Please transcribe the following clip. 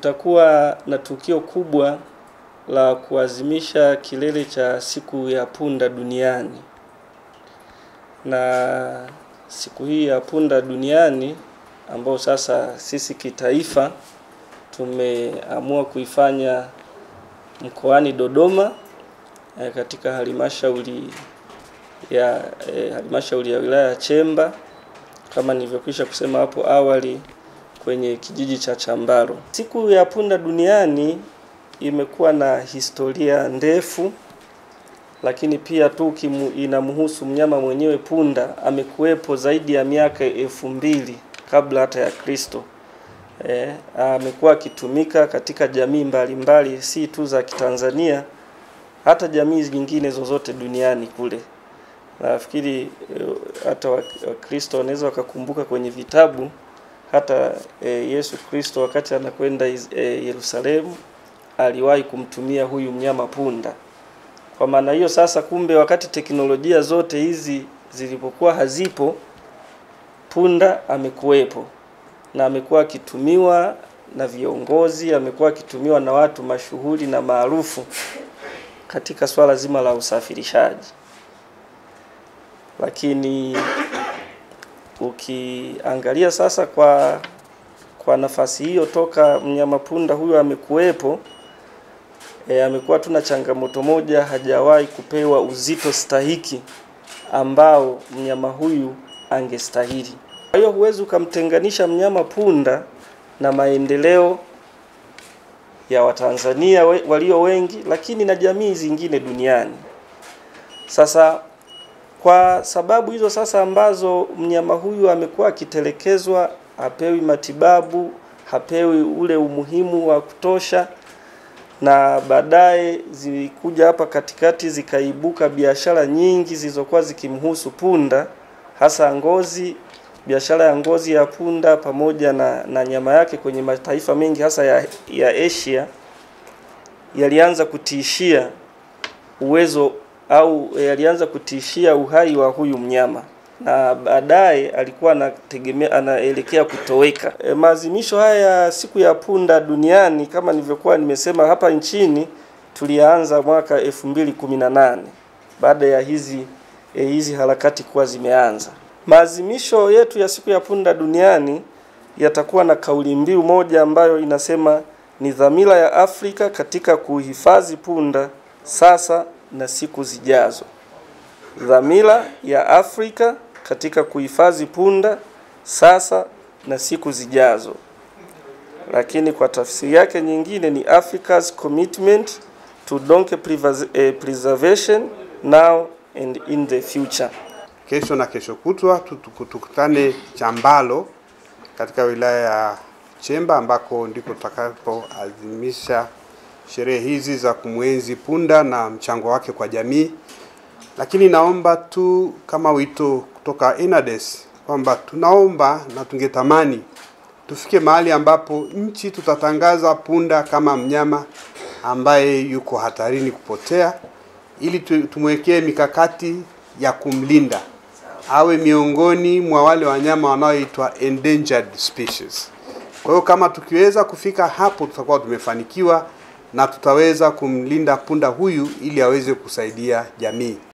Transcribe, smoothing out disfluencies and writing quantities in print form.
kutakuwa na tukio kubwa la kuadhimisha kilele cha siku ya punda duniani. Na siku hii ya punda duniani ambao sasa sisi kitaifa tumeamua kuifanya mkoani Dodoma katika halmashauri ya wilaya ya Chemba, kama nilivyokwisha kusema hapo awali, kwenye kijiji cha Chambaro. Siku ya punda duniani imekuwa na historia ndefu, lakini pia tu inamhusu mnyama mwenyewe. Punda amekuwepo zaidi ya miaka 2000 kabla hata ya Kristo. Amekuwa akitumika katika jamii mbalimbali, si tu za Kitanzania, hata jamii nyingine zozote duniani kule. Nafikiri hata Wakristo wanaweza wakakumbuka kwenye vitabu, hata Yesu Kristo wakati anakwenda Yerusalemu aliwahi kumtumia huyu mnyama punda. Kwa maana hiyo sasa, kumbe wakati teknolojia zote hizi zilipokuwa hazipo, punda amekuwepo na amekuwa akitumiwa na viongozi, amekuwa akitumiwa na watu mashuhuri na maarufu katika swala zima la usafirishaji. Lakini ukiangalia sasa kwa nafasi hiyo, toka mnyama punda huyo amekuwepo, amekuwa tuna changamoto moja, hajawahi kupewa uzito stahiki ambao mnyama huyu angestahili. Kwa hiyo huwezi ukamtenganisha mnyama punda na maendeleo ya Watanzania walio wengi, lakini na jamii zingine duniani. Sasa kwa sababu hizo sasa ambazo mnyama huyu amekuwa akitelekezwa, hapewi matibabu, hapewi ule umuhimu wa kutosha, na baadaye zilikuja hapa katikati zikaibuka biashara nyingi zilizokuwa zikimhusu punda, hasa ngozi, biashara ya ngozi ya punda pamoja na nyama yake kwenye mataifa mengi hasa ya Asia, yalianza kutishia uwezo au yalianza kutishia uhai wa huyu mnyama, na baadaye alikuwa anaelekea kutoweka. Maadhimisho haya ya siku ya punda duniani, kama nilivyokuwa nimesema, hapa nchini tulianza mwaka 2018 baada ya hizi harakati kuwa zimeanza. Maadhimisho yetu ya siku ya punda duniani yatakuwa na kauli mbiu moja ambayo inasema ni dhamira ya Afrika katika kuhifadhi punda sasa na siku zijazo. Dhamira ya Afrika katika kuhifadhi punda sasa na siku zijazo. Lakini kwa tafsiri yake nyingine ni Africa's commitment to donkey preservation now and in the future. Kesho na kesho kutwa tukutane Chambalo katika wilaya ya Chemba, ambako ndiko tutakapoadhimisha sherehe hizi za kumwenzi punda na mchango wake kwa jamii. Lakini naomba tu kama wito kutoka ENADES kwamba tunaomba na tungetamani tufike mahali ambapo nchi tutatangaza punda kama mnyama ambaye yuko hatarini kupotea, ili tumwekee mikakati ya kumlinda awe miongoni mwa wale wanyama wanaoitwa endangered species. Kwa hiyo kama tukiweza kufika hapo, tutakuwa tumefanikiwa na tutaweza kumlinda punda huyu ili aweze kusaidia jamii.